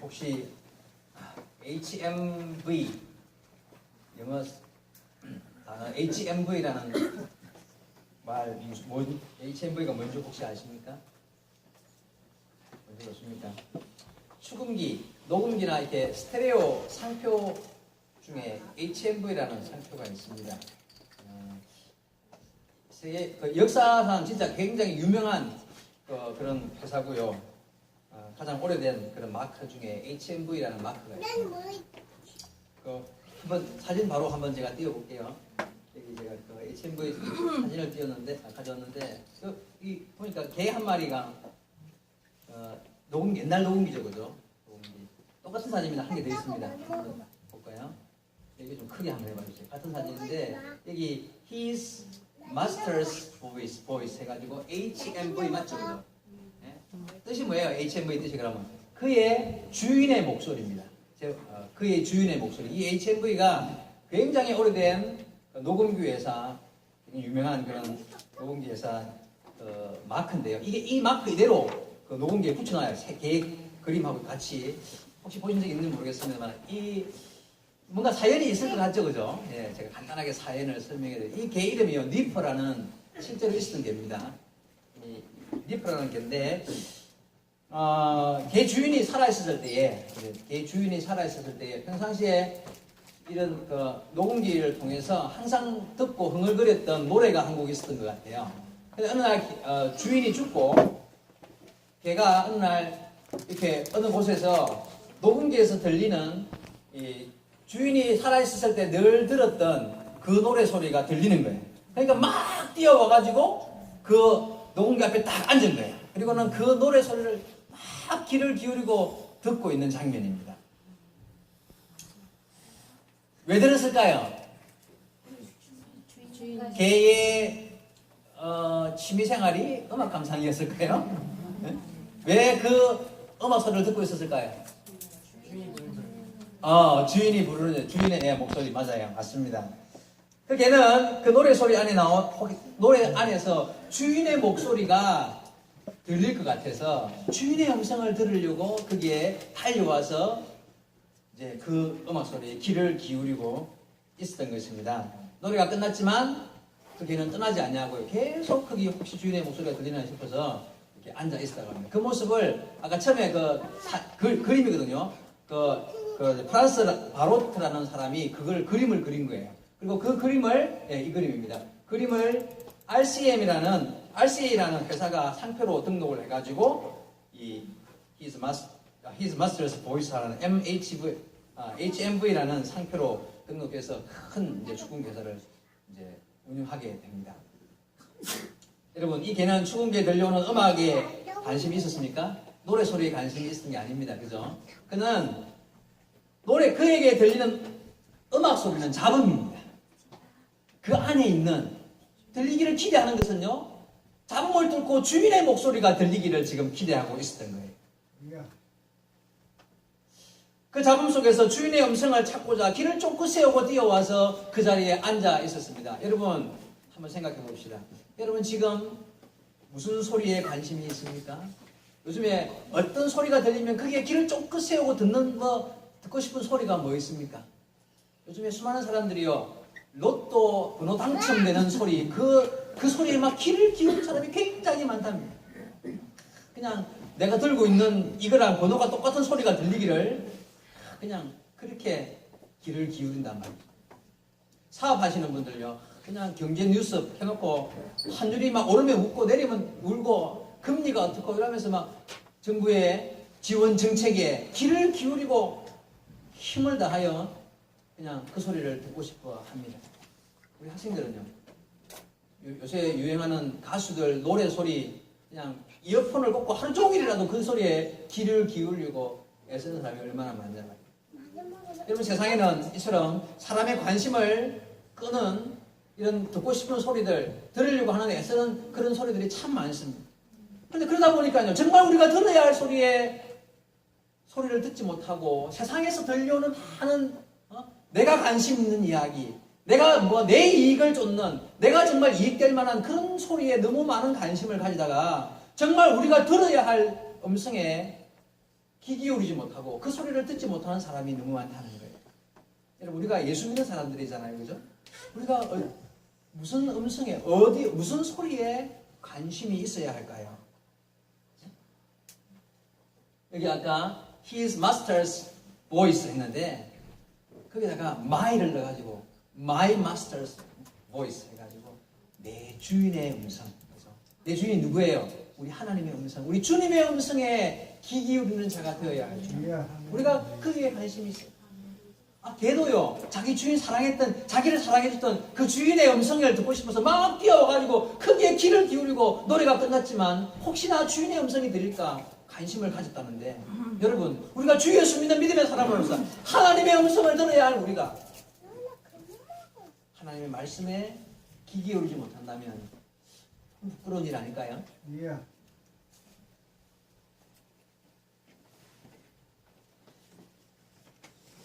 혹시 HMV 영어 단어 HMV라는 말 HMV가 뭔지 혹시 아십니까? 뭔지 아십니까? 축음기, 녹음기나 이렇게 스테레오 상표 중에 HMV라는 상표가 있습니다. 그 역사상 진짜 굉장히 유명한 그런 회사고요. 가장 오래된 그런 마크 중에 HMV라는 마크가 있습니다. 한번 사진 바로 한번 제가 띄워볼게요. 여기 제가 그 HMV 사진을 가져왔는데 이 보니까 개 한 마리가 옛날 녹음기죠, 그죠? 녹음기 똑같은 사진입니다. 한 개 더 있습니다. 한번 볼까요? 여기 좀 크게 한번 해봐주세요. 같은 사진인데 여기 His Master's Voice 해가지고 HMV 맞죠, 그죠? 네? 뜻이 뭐예요? HMV 뜻이 그러면 그의 주인의 목소리입니다. 그의 주인의 목소리. 이 HMV가 굉장히 오래된 녹음기 회사, 유명한 그런 녹음기 회사 마크인데요. 이 마크 이대로 그 녹음기에 붙여놔요. 개 그림하고 같이. 혹시 보신 적 있는지 모르겠습니다만 이 뭔가 사연이 있을 것 같죠, 그죠? 예, 제가 간단하게 사연을 설명해드릴게요. 이 개 이름이요, 니퍼라는 실제로 있었던 개입니다. 이 니퍼라는 개인데, 개 주인이 살아있었을 때에, 평상시에 이런 녹음기를 통해서 항상 듣고 흥얼거렸던 노래가 한 곡 있었던 것 같아요. 근데 어느 날 주인이 죽고, 개가 어느 날 이렇게 어느 곳에서 녹음기에서 들리는 주인이 살아있었을 때 늘 들었던 그 노래 소리가 들리는 거예요. 그러니까 막 뛰어와가지고 그 녹음기 앞에 딱 앉은 거예요. 그리고는 그 노래 소리를 막 귀를 기울이고 듣고 있는 장면입니다. 왜 들었을까요? 개의 취미생활이 음악 감상이었을까요? 네? 왜 그 음악 소리를 듣고 있었을까요? 주인이 부르는 주인의 목소리 맞아요. 맞습니다. 그 개는 그 노래 소리 안에 노래 안에서 주인의 목소리가 들릴 것 같아서 주인의 음성을 들으려고 거기에 달려와서 이제 그 음악 소리에 귀를 기울이고 있었던 것입니다. 노래가 끝났지만 그 개는 떠나지 않냐고요. 계속 거기 혹시 주인의 목소리가 들리나 싶어서 이렇게 앉아 있었다고 합니다. 그 모습을 아까 처음에 그림이거든요. 프란스 바로트라는 사람이 그걸 그림을 그린 거예요. 그리고 그 그림을 이 그림입니다. 그림을 RCA라는 회사가 상표로 등록을 해가지고 이 His Master's Voice라는 HMV라는 상표로 등록해서 큰 이제 축구기 회사를 이제 운영하게 됩니다. 여러분, 이 개는 축구기에 들려오는 음악에 관심이 있었습니까? 노래 소리에 관심이 있었던 게 아닙니다. 그죠? 그는 그에게 들리는 음악 소리는 잡음입니다. 그 안에 있는 들리기를 기대하는 것은요, 잡음을 뚫고 주인의 목소리가 들리기를 지금 기대하고 있었던 거예요. 그 잡음 속에서 주인의 음성을 찾고자 길을 쫓고 세우고 뛰어와서 그 자리에 앉아 있었습니다. 여러분, 한번 생각해 봅시다. 여러분, 지금 무슨 소리에 관심이 있습니까? 요즘에 어떤 소리가 들리면 그게 길을 쫓고 세우고 듣고 싶은 소리가 뭐 있습니까? 요즘에 수많은 사람들이요, 로또 번호 당첨되는 소리, 그 소리에 막 귀를 기울인 사람이 굉장히 많답니다. 그냥 내가 들고 있는 이거랑 번호가 똑같은 소리가 들리기를 그냥 그렇게 귀를 기울인단 말이에요. 사업하시는 분들요, 그냥 경제 뉴스 켜놓고 환율이 막 오르면 웃고 내리면 울고 금리가 어떻고 이러면서 막 정부의 지원 정책에 귀를 기울이고 힘을 다하여 그냥 그 소리를 듣고 싶어 합니다. 우리 학생들은요, 요새 유행하는 가수들 노래 소리 그냥 이어폰을 꽂고 하루 종일이라도 그 소리에 귀를 기울이고 애쓰는 사람이 얼마나 많냐 말이에요. 여러분, 세상에는 이처럼 사람의 관심을 끄는 이런 듣고 싶은 소리들, 들으려고 하는 애쓰는 그런 소리들이 참 많습니다. 그런데 그러다 보니까요, 정말 우리가 들어야 할 소리를 듣지 못하고 세상에서 들려오는 많은 내가 관심 있는 이야기, 내가 내 이익을 쫓는, 내가 정말 이익될 만한 그런 소리에 너무 많은 관심을 가지다가 정말 우리가 들어야 할 음성에 귀 기울이지 못하고 그 소리를 듣지 못하는 사람이 너무 많다는 거예요. 여러분, 우리가 예수 믿는 사람들이잖아요, 그죠? 우리가 무슨 음성에, 무슨 소리에 관심이 있어야 할까요? 여기 아까 His Master's Voice 했는데 거기다가 my를 넣어가지고 My Master's Voice 해가지고 내 주인의 음성. 그래서 내 주인이 누구예요? 우리 하나님의 음성, 우리 주님의 음성에 귀 기울이는 자가 되어야 하죠. 우리가 거기에 관심이 있어요. 걔도요, 자기 주인 자기를 사랑해줬던 그 주인의 음성을 듣고 싶어서 막 뛰어와가지고 크게 귀를 기울이고 노래가 끝났지만 혹시나 주인의 음성이 들릴까 관심을 가졌다는데, 여러분, 우리가 주 예수 믿는 믿음의 사람으로서 하나님의 음성을 들어야 할 우리가 하나님의 말씀에 귀 기울이지 못한다면 부끄러운 일 아닐까요?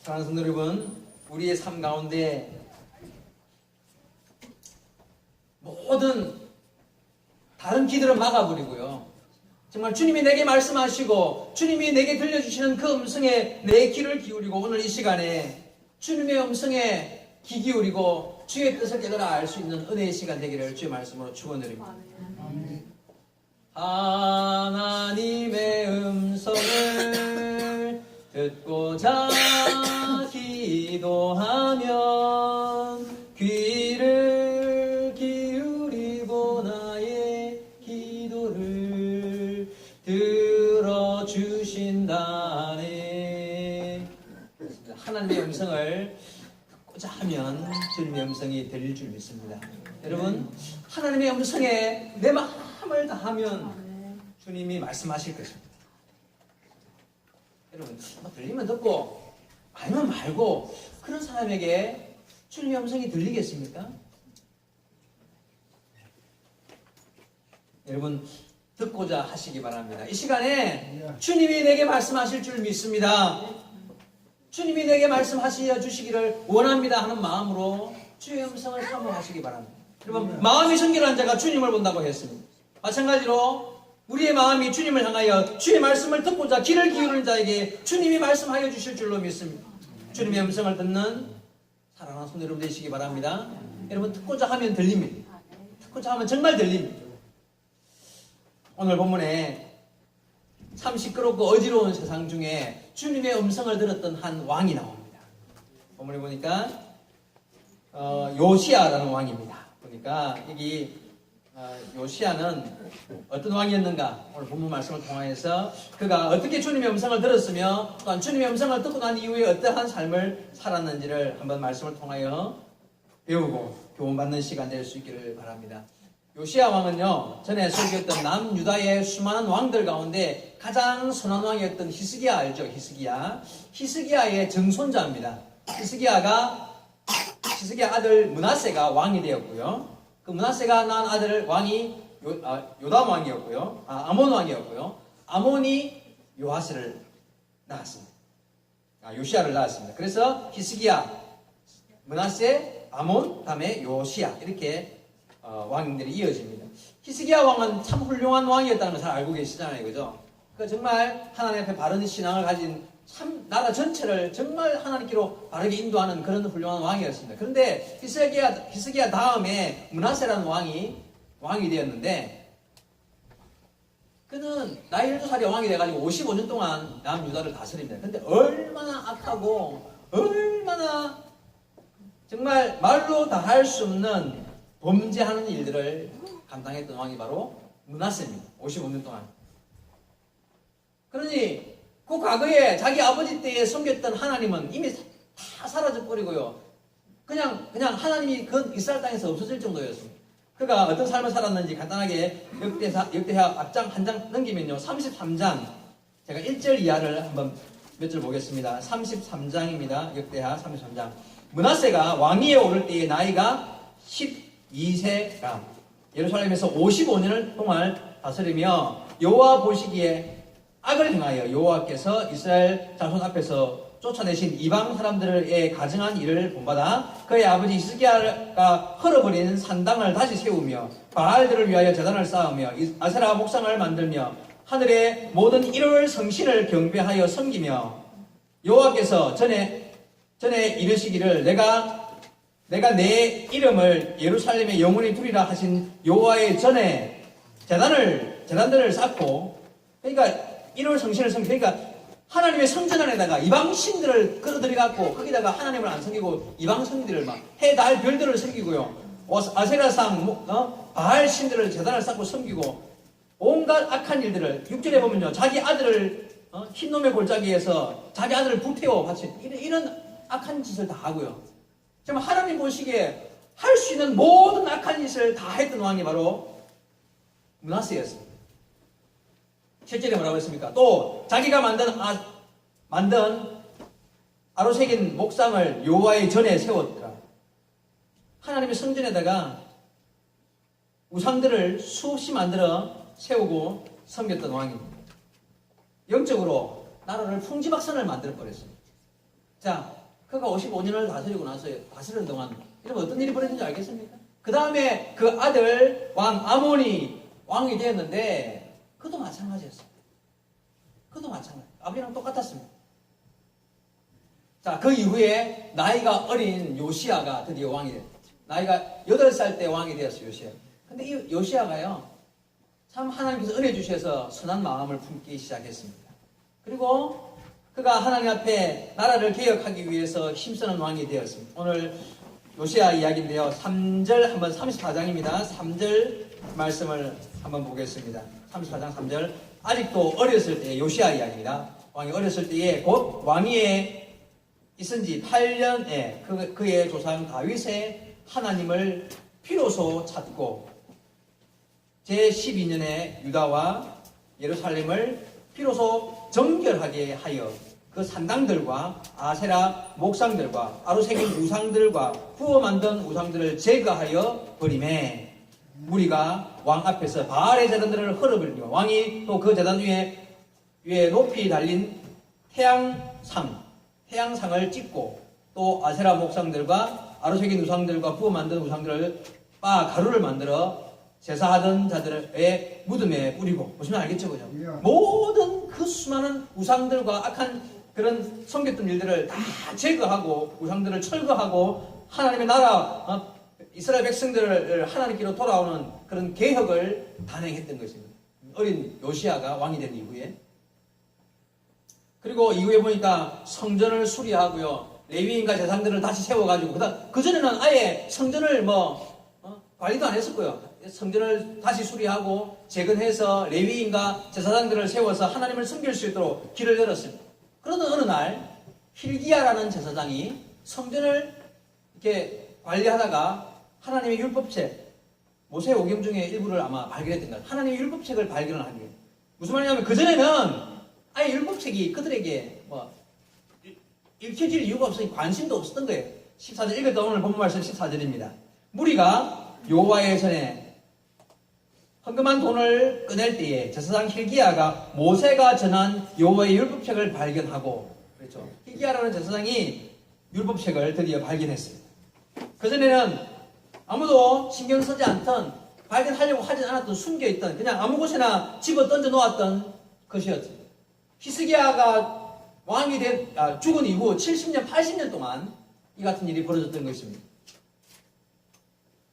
사랑하는 성도 여러분, 우리의 삶 가운데 모든 다른 귀들은 막아버리고요, 정말 주님이 내게 말씀하시고 주님이 내게 들려주시는 그 음성에 내 귀를 기울이고 오늘 이 시간에 주님의 음성에 귀 기울이고 주의 뜻을 깨달아 알 수 있는 은혜의 시간 되기를 주의 말씀으로 축원드립니다. 하나님의 음성을 듣고자 기도하면 귀를 기울이고 나의 기도를 들어주신다네. 하나님의 음성을 듣고자 하면 주님의 음성이 들릴 줄 믿습니다. 여러분, 하나님의 음성에 내 마음을 다하면 주님이 말씀하실 것입니다. 여러분, 들리면 듣고 아니면 말고 그런 사람에게 주님의 음성이 들리겠습니까? 여러분, 듣고자 하시기 바랍니다. 이 시간에 주님이 내게 말씀하실 줄 믿습니다. 주님이 내게 말씀하시어 주시기를 원합니다 하는 마음으로 주의 음성을 사모하시기 바랍니다. 여러분, 마음이 순결한 자가 주님을 본다고 했습니다. 마찬가지로 우리의 마음이 주님을 향하여 주의 말씀을 듣고자 귀를 기울이는 자에게 주님이 말씀하여 주실 줄로 믿습니다. 주님의 음성을 듣는 사랑하는 성도 여러분 되시기 바랍니다. 여러분, 듣고자 하면 들립니다. 듣고자 하면 정말 들립니다. 오늘 본문에 참 시끄럽고 어지러운 세상 중에 주님의 음성을 들었던 한 왕이 나옵니다. 본문에 보니까 요시야라는 왕입니다. 보니까 여기 요시야는 어떤 왕이었는가, 오늘 본문 말씀을 통하여서 그가 어떻게 주님의 음성을 들었으며 또한 주님의 음성을 듣고 난 이후에 어떠한 삶을 살았는지를 한번 말씀을 통하여 배우고 교훈받는 시간 될 수 있기를 바랍니다. 요시야 왕은요, 전에 소개했던 남유다의 수많은 왕들 가운데 가장 선한 왕이었던 히스기야 알죠? 히스기야의 정손자입니다. 히스기야 아들 므낫세가 왕이 되었고요, 그 므낫세가 낳은 아들 왕이 요담 왕이었고요, 아몬 왕이었고요, 아몬이 요아스를 낳았습니다. 요시야를 낳았습니다. 그래서 히스기야, 므낫세, 아몬, 다음에 요시야, 이렇게 왕들이 이어집니다. 히스기야 왕은 참 훌륭한 왕이었다는 걸 잘 알고 계시잖아요, 그죠? 그러니까 정말 하나님 앞에 바른 신앙을 가진 참 나라 전체를 정말 하나님께로 바르게 인도하는 그런 훌륭한 왕이었습니다. 그런데 히스기야 다음에 므낫세라는 왕이 되었는데, 그는 나이 12살에 왕이 돼가지고 55년 동안 남유다를 다스립니다. 근데 얼마나 악하고 얼마나 정말 말로 다 할 수 없는 범죄하는 일들을 감당했던 왕이 바로 므낫세입니다. 55년 동안. 그러니 그 과거에 자기 아버지 때에 섬겼던 하나님은 이미 다 사라져버리고요, 그냥 하나님이 그 이스라엘 땅에서 없어질 정도였습니다. 그가 어떤 삶을 살았는지 간단하게 역대하 앞장 한 장 넘기면요, 33장, 제가 1절 이하를 한번 몇 절 보겠습니다. 33장입니다. 역대하 33장. 므낫세가 왕위에 오를 때의 나이가 12세가 예루살렘에서 55년을 동안 다스리며 여호와 보시기에 악을 행하여 여호와께서 이스라엘 자손 앞에서 쫓아내신 이방 사람들의 가증한 일을 본받아 그의 아버지 히스기야가 헐어버린 산당을 다시 세우며 바알들을 위하여 제단을 쌓으며 아세라 목상을 만들며 하늘의 모든 1월 성신을 경배하여 섬기며 여호와께서 전에 이르시기를 내가 내 이름을 예루살렘에 영원히 두리라 하신 여호와의 전에 제단들을 쌓고, 그러니까 1월 성신을 섬기, 그러니까 하나님의 성전 안에다가 이방 신들을 끌어들여갖고 거기다가 하나님을 안 섬기고 이방 성들을 막 해, 달, 별들을 섬기고요, 아세라상, 바알 신들을 제단을 쌓고 섬기고, 온갖 악한 일들을 6절에 보면요, 자기 아들을 흰놈의 골짜기에서 자기 아들을 불태워 바친 이런 악한 짓을 다 하고요. 정말 하나님 보시기에 할 수 있는 모든 악한 짓을 다 했던 왕이 바로 므낫세였습니다. 7절에 뭐라고 했습니까? 또 자기가 만든 아로새긴 목상을 여호와의 전에 세웠더라. 하나님의 성전에다가 우상들을 수없이 만들어 세우고 섬겼던 왕입니다. 영적으로 나라를 풍지박산을 만들어버렸습니다. 자, 그가 55년을 다스리는 동안 이러면 어떤 일이 벌어진지 알겠습니까? 그 다음에 그 아들 왕 아몬이 왕이 되었는데 그도 마찬가지였어요. 그도 마찬가지. 아버지랑 똑같았습니다. 자, 그 이후에 나이가 어린 요시아가 드디어 왕이 됐어요. 나이가 8살 때 왕이 되었어요, 요시아. 근데 이 요시아가요, 참 하나님께서 은혜 주셔서 선한 마음을 품기 시작했습니다. 그리고 그가 하나님 앞에 나라를 개혁하기 위해서 힘쓰는 왕이 되었습니다. 오늘 요시아 이야기인데요, 3절 한번 34장입니다. 3절 말씀을 한번 보겠습니다. 34장 3절. 아직도 어렸을 때, 요시아 이야기입니다. 왕이 어렸을 때에 곧 왕위에 있은 지 8년에 그의 조상 다윗의 하나님을 비로소 찾고 제12년에 유다와 예루살렘을 비로소 정결하게 하여 그 산당들과 아세라 목상들과 아로새긴 우상들과 구워 만든 우상들을 제거하여 버리매 무리가 왕 앞에서 바알의 제단들을 헐어버리며 왕이 또 그 제단 위에 높이 달린 태양상을 찍고 또 아세라 목상들과 아로새긴 우상들과 구워 만든 우상들을 빻아 가루를 만들어 제사하던 자들의 무덤에 뿌리고, 보시면 알겠죠, 그죠? 모든 그 수많은 우상들과 악한 그런 섬겼던 일들을 다 제거하고 우상들을 철거하고 하나님의 나라, 이스라엘 백성들을 하나님께로 돌아오는 그런 개혁을 단행했던 것입니다. 어린 요시아가 왕이 된 이후에. 그리고 이후에 보니까 성전을 수리하고요, 레위인과 제사장들을 다시 세워가지고, 그전에는 아예 성전을 관리도 안 했었고요. 성전을 다시 수리하고 재건해서 레위인과 제사장들을 세워서 하나님을 섬길 수 있도록 길을 열었습니다. 그러던 어느 날 hil기야라는 제사장이 성전을 이렇게 관리하다가 하나님의 율법책, 모세오경 중에 일부를 아마 발견했던 것 같아요. 하나님의 율법책을 발견을 하는 거예요. 무슨 말이냐면 그전에는 아예 율법책이 그들에게 읽혀질 이유가 없으니 관심도 없었던 거예요. 14절 읽었던 오늘 본문 말씀 14절입니다. 무리가 여호와의 전에 헌금한 돈을 꺼낼 때에 제사장 hil기야가 모세가 전한 여호와의 율법책을 발견하고, 그렇죠, hil기야라는 제사장이 율법책을 드디어 발견했습니다. 그전에는 아무도 신경 쓰지 않던, 발견하려고 하지 않았던, 숨겨있던, 그냥 아무 곳에나 집어 던져 놓았던 것이었죠. 히스기야가 왕이 죽은 이후 70년, 80년 동안 이 같은 일이 벌어졌던 것입니다.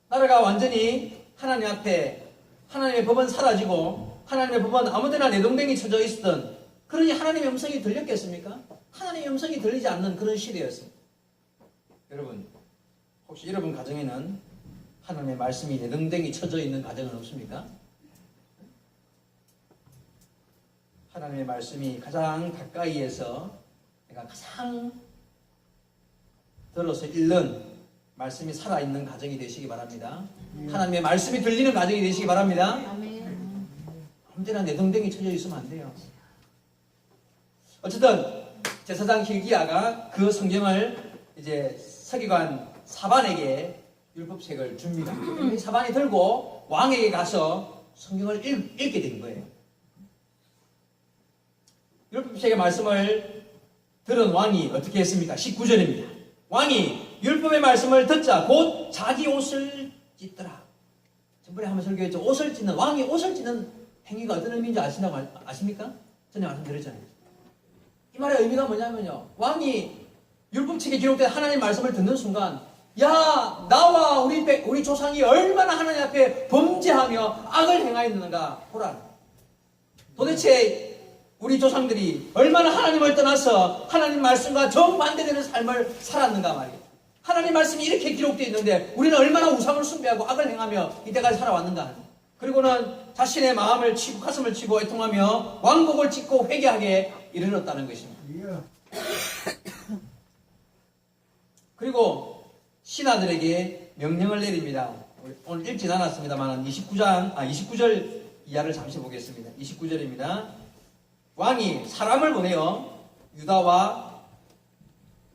나라가 완전히 하나님 앞에 하나님의 법은 사라지고 하나님의 법은 아무데나 내동댕이 쳐져 있었던, 그러니 하나님의 음성이 들렸겠습니까? 하나님의 음성이 들리지 않는 그런 시대였습니다. 여러분, 혹시 여러분 가정에는 하나님의 말씀이 내동댕이 쳐져 있는 가정은 없습니까? 하나님의 말씀이 가장 가까이에서 내가 가장 들어서 읽는 말씀이 살아있는 가정이 되시기 바랍니다. 하나님의 말씀이 들리는 가정이 되시기 바랍니다. 아무데나 내동댕이 쳐져 있으면 안 돼요. 어쨌든 제사장 hil기야가 그 성경을 이제 서기관 사반에게 율법책을 줍니다. 사반이 들고 왕에게 가서 성경을 읽게 된 거예요. 율법책의 말씀을 들은 왕이 어떻게 했습니까? 19절입니다. 왕이 율법의 말씀을 듣자 곧 자기 옷을 찢더라. 전번에 한번 설교했죠. 옷을 찢는, 왕이 옷을 찢는 행위가 어떤 의미인지 아십니까? 전에 말씀드렸잖아요. 이 말의 의미가 뭐냐면요. 왕이 율법책에 기록된 하나님의 말씀을 듣는 순간, 야, 나와 우리 조상이 얼마나 하나님 앞에 범죄하며 악을 행하였는가 보라. 도대체 우리 조상들이 얼마나 하나님을 떠나서 하나님 말씀과 정반대되는 삶을 살았는가 말이에요. 하나님 말씀이 이렇게 기록되어 있는데 우리는 얼마나 우상을 숭배하고 악을 행하며 이때까지 살아왔는가. 그리고는 자신의 마음을 치고 가슴을 치고 애통하며 왕복을 짓고 회개하게 이르렀다는 것입니다. 그리고 신하들에게 명령을 내립니다. 오늘 읽진 않았습니다만 29절 이하를 잠시 보겠습니다. 29절입니다. 왕이 사람을 보내어 유다와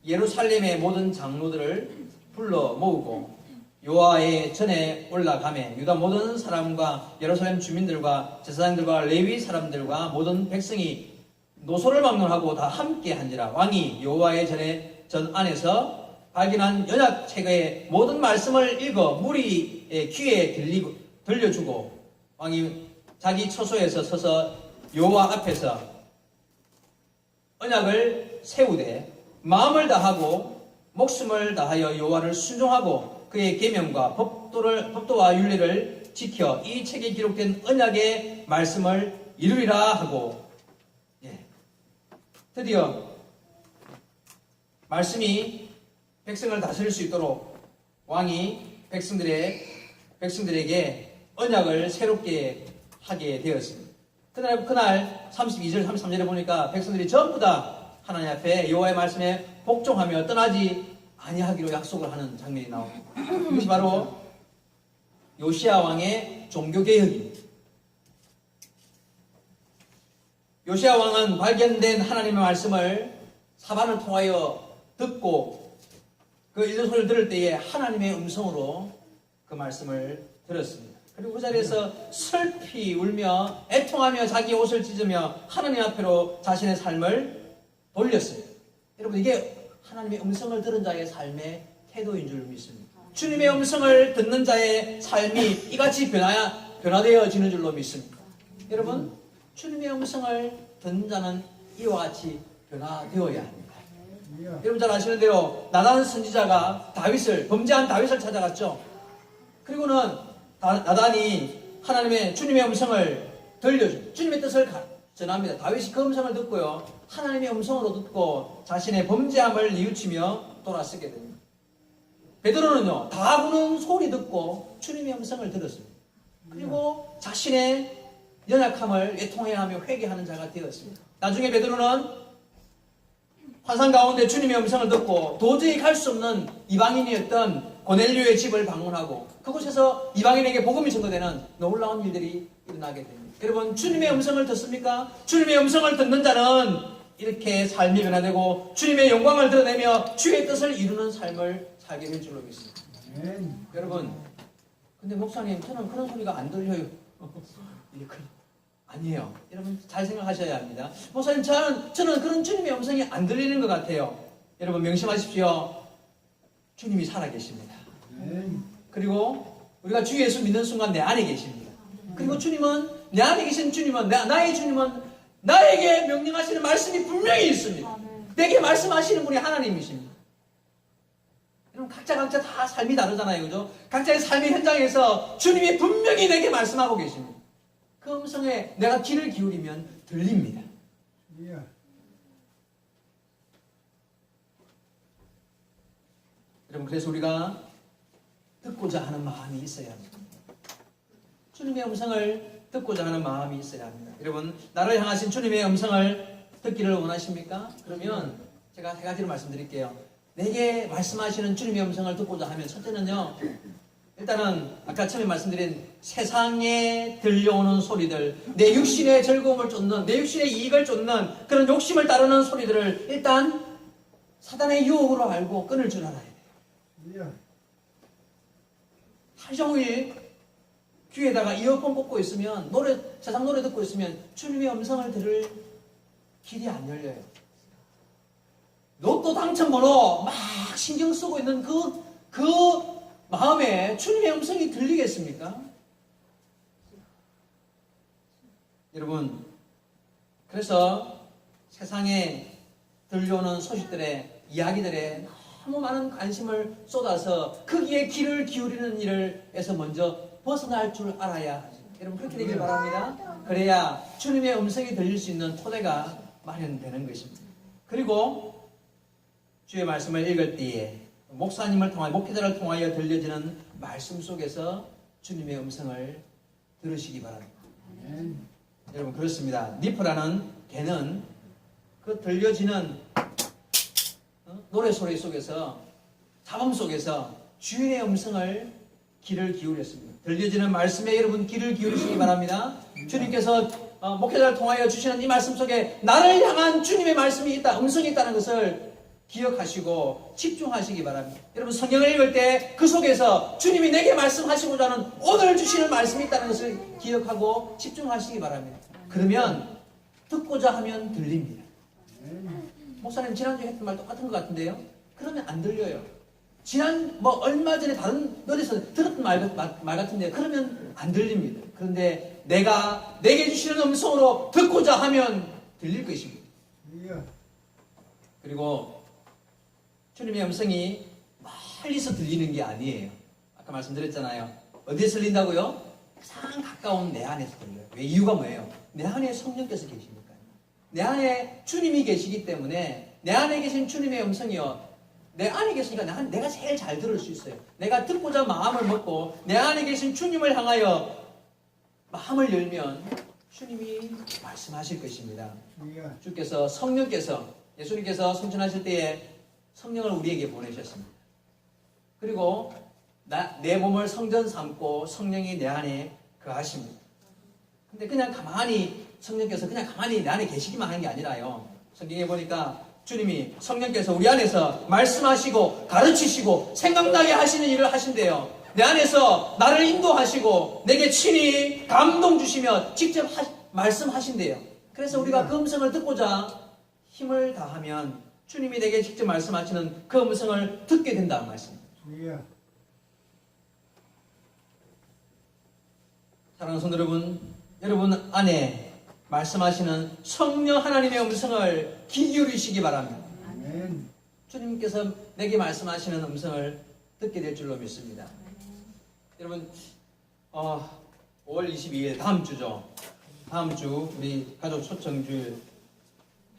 예루살렘의 모든 장로들을 불러 모으고 여호와의 전에 올라가매 유다 모든 사람과 예루살렘 주민들과 제사장들과 레위 사람들과 모든 백성이 노소를 막론하고 다 함께 한지라. 왕이 여호와의 전 안에서 발견한 연약책의 모든 말씀을 읽어 무리의 귀에 들려주고 왕이 자기 처소에서 서서 여호와 앞에서 언약을 세우되 마음을 다하고 목숨을 다하여 여호와를 순종하고 그의 계명과 법도와 윤리를 지켜 이 책에 기록된 언약의 말씀을 이루리라 하고, 드디어 말씀이 백성을 다스릴 수 있도록 왕이 백성들에게 언약을 새롭게 하게 되었습니다. 그날 32절 33절에 보니까 백성들이 전부 다 하나님 앞에 여호와의 말씀에 복종하며 떠나지 아니하기로 약속을 하는 장면이 나옵니다. 이것이 바로 요시야 왕의 종교개혁입니다. 요시야 왕은 발견된 하나님의 말씀을 사반을 통하여 듣고 그 읽는 소리를 들을 때에 하나님의 음성으로 그 말씀을 들었습니다. 그리고 그 자리에서 슬피 울며 애통하며 자기 옷을 찢으며 하나님 앞으로 자신의 삶을 돌렸습니다. 여러분, 이게 하나님의 음성을 들은 자의 삶의 태도인 줄 믿습니다. 주님의 음성을 듣는 자의 삶이 이같이 변화되어지는 줄로 믿습니다. 여러분, 주님의 음성을 듣는 자는 이와 같이 변화되어야 합니다. 여러분 잘 아시는 대로 나단 선지자가 범죄한 다윗을 찾아갔죠. 그리고는 나단이 주님의 음성을 들려줍니다. 주님의 뜻을 전합니다. 다윗이 그 음성을 듣고요, 하나님의 음성으로 듣고 자신의 범죄함을 뉘우치며 돌아서게 됩니다. 베드로는요, 다 부는 소리 듣고 주님의 음성을 들었습니다. 그리고 자신의 연약함을 애통해하며 회개하는 자가 되었습니다. 나중에 베드로는 환상 가운데 주님의 음성을 듣고 도저히 갈 수 없는 이방인이었던 고넬료의 집을 방문하고 그곳에서 이방인에게 복음이 전거되는 놀라운 일들이 일어나게 됩니다. 여러분, 주님의 음성을 듣습니까? 주님의 음성을 듣는 자는 이렇게 삶이 변화되고 주님의 영광을 드러내며 주의 뜻을 이루는 삶을 살게 될 줄로 믿습니다. 여러분, 근데 목사님, 저는 그런 소리가 안 들려요. 아니에요. 여러분 잘 생각하셔야 합니다. 목사님, 저는 그런 주님의 음성이 안 들리는 것 같아요. 여러분 명심하십시오. 주님이 살아계십니다. 그리고 우리가 주 예수 믿는 순간 내 안에 계십니다. 그리고 내 안에 계신 주님은, 나의 주님은 나에게 명령하시는 말씀이 분명히 있습니다. 내게 말씀하시는 분이 하나님이십니다. 여러분 각자 다 삶이 다르잖아요. 그죠? 각자의 삶의 현장에서 주님이 분명히 내게 말씀하고 계십니다. 그 음성에 내가 귀를 기울이면 들립니다. 여러분, 그래서 우리가 듣고자 하는 마음이 있어야 합니다. 주님의 음성을 듣고자 하는 마음이 있어야 합니다. 여러분, 나를 향하신 주님의 음성을 듣기를 원하십니까? 그러면 제가 세 가지로 말씀드릴게요. 내게 말씀하시는 주님의 음성을 듣고자 하면, 첫째는요, 일단은 아까 처음에 말씀드린 세상에 들려오는 소리들, 내 육신의 즐거움을 쫓는, 내 육신의 이익을 쫓는 그런 욕심을 따르는 소리들을 일단 사단의 유혹으로 알고 끊을 줄 알아야 돼요. 하루 종일 귀에다가 이어폰 꽂고 있으면, 세상 노래 듣고 있으면 주님의 음성을 들을 길이 안 열려요. 로또 당첨번호 막 신경 쓰고 있는 그 마음에 주님의 음성이 들리겠습니까? 여러분, 그래서 세상에 들려오는 소식들에, 이야기들에 너무 많은 관심을 쏟아서 거기에 귀를 기울이는 일에서 먼저 벗어날 줄 알아야 하죠. 여러분, 그렇게 되길 바랍니다. 그래야 주님의 음성이 들릴 수 있는 토대가 마련되는 것입니다. 그리고 주의 말씀을 읽을 때에 목사님을 통하여, 목회자를 통하여 들려지는 말씀 속에서 주님의 음성을 들으시기 바랍니다. 여러분, 그렇습니다. 니프라는 개는 그 들려지는 노래 소리 속에서, 잡음 속에서 주인의 음성을 귀를 기울였습니다. 들려지는 말씀에 여러분 귀를 기울이시기 바랍니다. 주님께서 목회자를 통하여 주시는 이 말씀 속에 나를 향한 주님의 말씀이 있다, 음성이 있다는 것을 기억하시고 집중하시기 바랍니다. 여러분, 성경을 읽을 때 그 속에서 주님이 내게 말씀하시고자 하는 오늘 주시는 말씀이 있다는 것을 기억하고 집중하시기 바랍니다. 그러면 듣고자 하면 들립니다. 목사님 지난주에 했던 말 똑같은 것 같은데요? 그러면 안 들려요. 얼마 전에 다른 어디서 들었던 말 같은데 그러면 안 들립니다. 그런데 내게 주시는 음성으로 듣고자 하면 들릴 것입니다. 그리고 주님의 음성이 멀리서 들리는 게 아니에요. 아까 말씀드렸잖아요. 어디에서 들린다고요? 가장 가까운 내 안에서 들려요. 왜? 이유가 뭐예요? 내 안에 성령께서 계시니까요. 내 안에 주님이 계시기 때문에 내 안에 계신 주님의 음성이요, 내 안에 계시니까 내가 제일 잘 들을 수 있어요. 내가 듣고자 마음을 먹고 내 안에 계신 주님을 향하여 마음을 열면 주님이 말씀하실 것입니다. 주께서, 성령께서, 예수님께서 성천하실 때에 성령을 우리에게 보내셨습니다. 그리고 내 몸을 성전 삼고 성령이 내 안에 거하십니다. 근데 그냥 가만히 성령께서 그냥 가만히 내 안에 계시기만 하는 게 아니라요, 성경에 보니까 주님이, 성령께서 우리 안에서 말씀하시고 가르치시고 생각나게 하시는 일을 하신대요. 내 안에서 나를 인도하시고 내게 친히 감동 주시며 직접 말씀하신대요. 그래서 우리가 그 음성을 듣고자 힘을 다하면 주님이 내게 직접 말씀하시는 그 음성을 듣게 된다는 말씀입니다. 사랑하는 성도 여러분, 여러분 안에 말씀하시는 성령 하나님의 음성을 귀 기울이시기 바랍니다. 아멘. 주님께서 내게 말씀하시는 음성을 듣게 될 줄로 믿습니다. 여러분, 5월 22일 다음 주죠. 다음 주 우리 가족 초청주일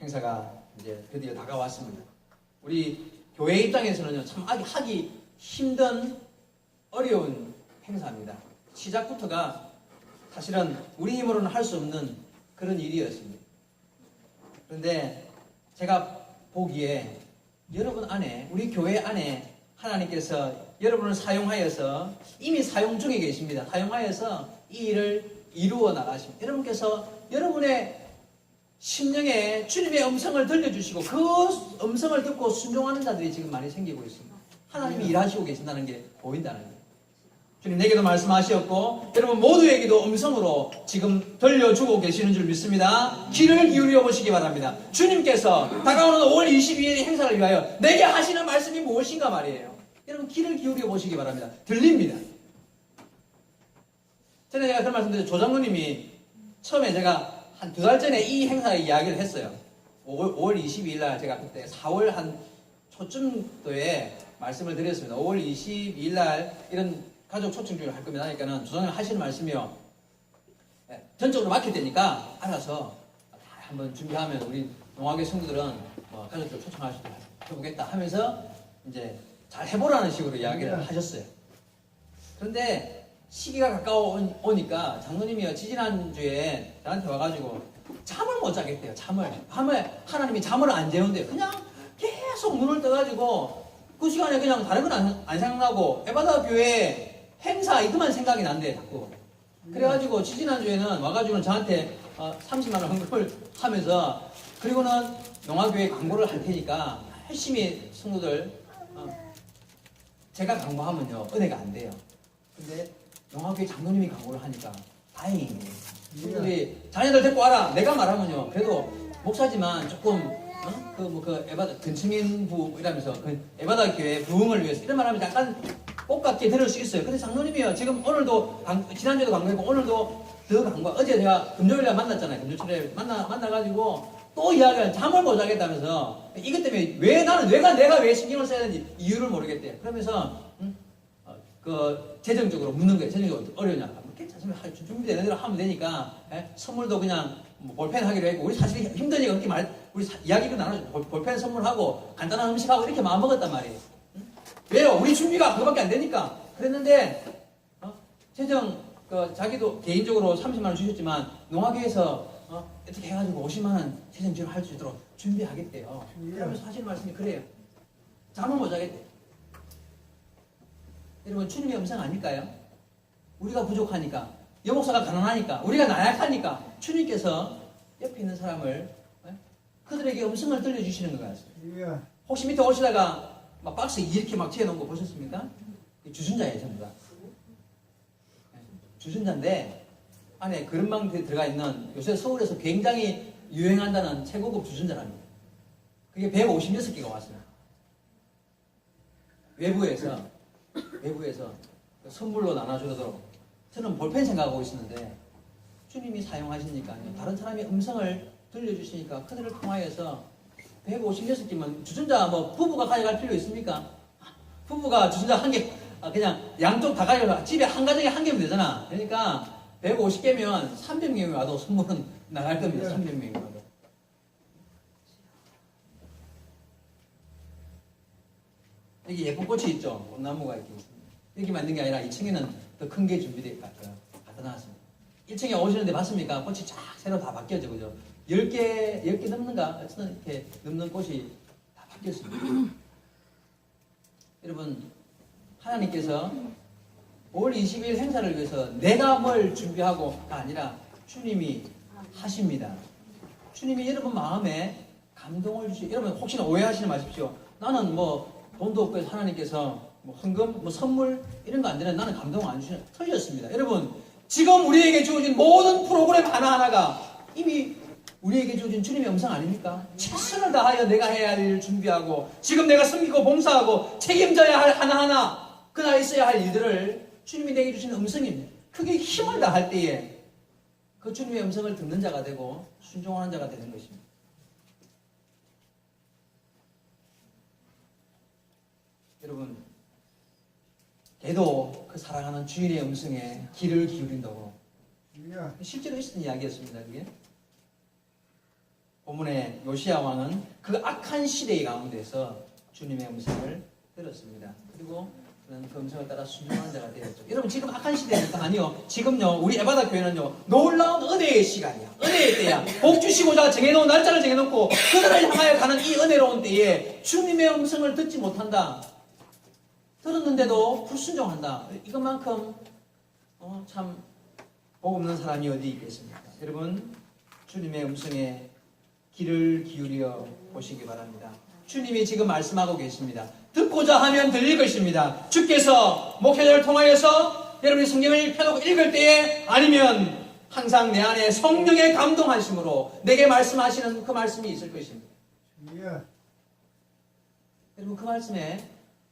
행사가 이제 드디어 다가왔습니다. 우리 교회 입장에서는요, 참 하기 힘든 어려운 행사입니다. 시작부터가 사실은 우리 힘으로는 할 수 없는 그런 일이었습니다. 그런데 제가 보기에 여러분 안에, 우리 교회 안에 하나님께서 여러분을 사용하여서, 이미 사용 중에 계십니다. 사용하여서 이 일을 이루어 나가십니다. 여러분께서 여러분의 심령에 주님의 음성을 들려주시고 그 음성을 듣고 순종하는 자들이 지금 많이 생기고 있습니다. 하나님이 일하시고 계신다는 게 보인다는 거예요. 주님 내게도 말씀하셨고 여러분 모두에게도 음성으로 지금 들려주고 계시는 줄 믿습니다. 귀를 기울여 보시기 바랍니다. 주님께서 다가오는 5월 22일 행사를 위하여 내게 하시는 말씀이 무엇인가 말이에요. 여러분 귀를 기울여 보시기 바랍니다. 들립니다. 전에 제가 그런 말씀드렸죠. 조장로님이 처음에 제가 한 2달 전에 이 행사의 이야기를 했어요. 5월 22일 날 제가 그때 4월 한 초쯤도에 말씀을 드렸습니다. 5월 22일 날 이런 가족 초청주의를 할 겁니다. 그러니까는 조장님 하시는 말씀이요, 전적으로 맡길 테니까 알아서 한번 준비하면 우리 농학의 성도들은 가족들 초청할 수 있도록 해보겠다 하면서 이제 잘 해보라는 식으로 이야기를 하셨어요. 그런데 시기가 가까워오니까 장로님이요, 지지난주에 저한테 와가지고 잠을 못 자겠대요. 밤에 하나님이 잠을 안 재운대요. 그냥 계속 눈을 떠가지고 그 시간에 그냥 다른 건 안 생각나고 에바다 교회 행사 이것만 생각이 난대 자꾸. 그래가지고 지지난주에는 와가지고는 저한테 30만 원 헌금을 하면서, 그리고는 농화교회 광고를 할 테니까 열심히 성도들 제가 광고하면요 은혜가 안 돼요. 근데 농화교회 장로님이 광고를 하니까 다행이네요. 성도들이 자녀들 데리고 와라 내가 말하면요, 그래도 목사지만 조금 그 에바다 근층인 부이라면서 그 에바다 교회 부흥을 위해서 이런 말하면 약간 똑같게 들을 수 있어요. 근데 장로님이요, 지금 오늘도, 지난주에도 강조했고, 오늘도 더 강조, 어제 제가 금요일에 만났잖아요. 금요일에 만나가지고, 또 이야기를 잠을 못 자겠다면서, 이것 때문에 내가 왜 신경을 써야 되는지 이유를 모르겠대요. 그러면서, 재정적으로 묻는 거예요. 재정적으로 어려우냐. 괜찮습니다. 준비되는 대로 하면 되니까, 선물도 그냥, 볼펜 하기로 했고, 우리 사실 힘드니까 그렇게 우리 이야기를 나눠줘. 볼펜 선물하고, 간단한 음식하고 이렇게 마음먹었단 말이에요. 왜요? 우리 준비가 그거밖에 안 되니까. 그랬는데, 자기도 개인적으로 30만 원 주셨지만, 농학회에서, 어떻게 해가지고 50만 원 재정 지원할 수 있도록 준비하겠대요. 그러면서 하시는 말씀이 그래요. 잠을 못 자겠대. 여러분, 주님의 음성 아닐까요? 우리가 부족하니까, 여목사가 가난하니까, 우리가 나약하니까, 주님께서 옆에 있는 사람을, 그들에게 음성을 들려주시는 것 같습니다. 혹시 밑에 오시다가, 막 박스 이렇게 막 채워놓은 거 보셨습니까? 주전자예요, 전부 다. 주전자인데, 안에 그릇망 들어가 있는, 요새 서울에서 굉장히 유행한다는 최고급 주전자랍니다. 그게 156개가 왔어요. 외부에서 선물로 나눠주도록. 저는 볼펜 생각하고 있었는데, 주님이 사용하시니까요. 다른 사람의 음성을 들려주시니까 그들을 통하여서 156개면 주전자 부부가 가져갈 필요 있습니까? 부부가 주전자 한 개, 그냥 양쪽 다 가져가. 집에 한 가정에 한 개면 되잖아. 그러니까 150개면 300명이 와도 선물은 나갈 겁니다. 300명이 와도. 여기 예쁜 꽃이 있죠. 꽃나무가 이렇게 있습니다. 여기 만든 게 아니라 2층에는 더 큰 게 준비되어 있고요. 갖다 놨습니다. 1층에 오시는데 봤습니까? 꽃이 쫙 새로 다 바뀌었죠. 그죠? 10개 넘는가? 이렇게 넘는 꽃이 다 바뀌었습니다. 여러분, 하나님께서 5월 20일 행사를 위해서 내가 뭘 준비하고가 아니라 주님이 하십니다. 주님이 여러분 마음에 감동을 주시고, 여러분 혹시나 오해하시지 마십시오. 나는 돈도 없고 해서 하나님께서 헌금, 선물 이런 거 안 되는 나는 감동 안 주시는, 틀렸습니다. 여러분, 지금 우리에게 주어진 모든 프로그램 하나하나가 이미 우리에게 주어진 주님의 음성 아닙니까? 최선을 다하여 내가 해야 할 일을 준비하고, 지금 내가 섬기고 봉사하고 책임져야 할 하나하나, 그날 있어야 할 일들을 주님이 내게 주시는 음성입니다. 그게 힘을 다할 때에 그 주님의 음성을 듣는 자가 되고 순종하는 자가 되는 것입니다. 여러분, 걔도 그 사랑하는 주인의 음성에 귀를 기울인다고. 실제로 있었던 이야기였습니다. 그게 본문의 요시야 왕은 그 악한 시대의 가운데서 주님의 음성을 들었습니다. 그리고 그는 그 음성을 따라 순종하는 자가 되었죠. 여러분, 지금 악한 시대입니까? 아니요. 지금요, 우리 에바다 교회는요, 놀라운 은혜의 시간이야. 은혜의 때야. 복 주시고자 정해놓은 날짜를 정해놓고 그들을 향하여 가는 이 은혜로운 때에 주님의 음성을 듣지 못한다. 들었는데도 불순종한다. 이것만큼 참 복 없는 사람이 어디 있겠습니까? 여러분, 주님의 음성에 귀를 기울여 보시기 바랍니다. 주님이 지금 말씀하고 계십니다. 듣고자 하면 들릴 것입니다. 주께서 목회자를 통하여서 여러분이 성경을 펴놓고 읽을 때에, 아니면 항상 내 안에 성령의 감동하심으로 내게 말씀하시는 그 말씀이 있을 것입니다. 여러분, 그 말씀에,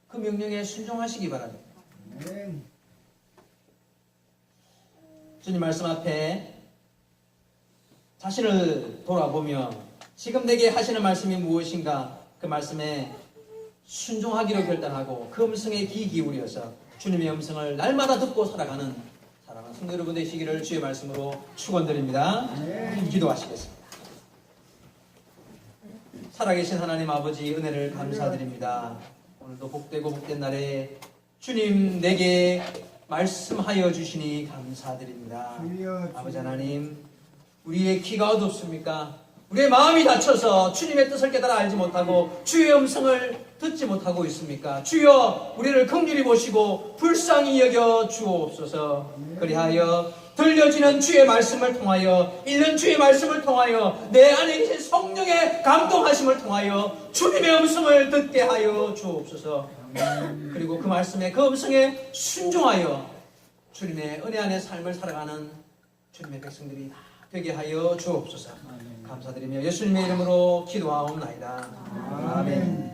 그 명령에 순종하시기 바랍니다. 주님 말씀 앞에 자신을 돌아보며 지금 내게 하시는 말씀이 무엇인가, 그 말씀에 순종하기로 결단하고 그 음성에 귀 기울여서 주님의 음성을 날마다 듣고 살아가는 사랑하는 성도 여러분 되시기를 주의 말씀으로 축원드립니다. 기도하시겠습니다. 살아계신 하나님 아버지, 은혜를 감사드립니다. 오늘도 복되고 복된 날에 주님 내게 말씀하여 주시니 감사드립니다. 아버지 하나님, 우리의 귀가 어둡습니까? 우리의 마음이 닫혀서 주님의 뜻을 깨달아 알지 못하고 주의 음성을 듣지 못하고 있습니까? 주여, 우리를 긍휼히 보시고 불쌍히 여겨 주옵소서. 그리하여 들려지는 주의 말씀을 통하여, 읽는 주의 말씀을 통하여, 내 안에 계신 성령의 감동하심을 통하여 주님의 음성을 듣게 하여 주옵소서. 그리고 그 말씀에, 그 음성에 순종하여 주님의 은혜 안에 삶을 살아가는 주님의 백성들이 다 되게 하여 주옵소서. 감사드리며 예수님의 이름으로 기도하옵나이다. 아멘.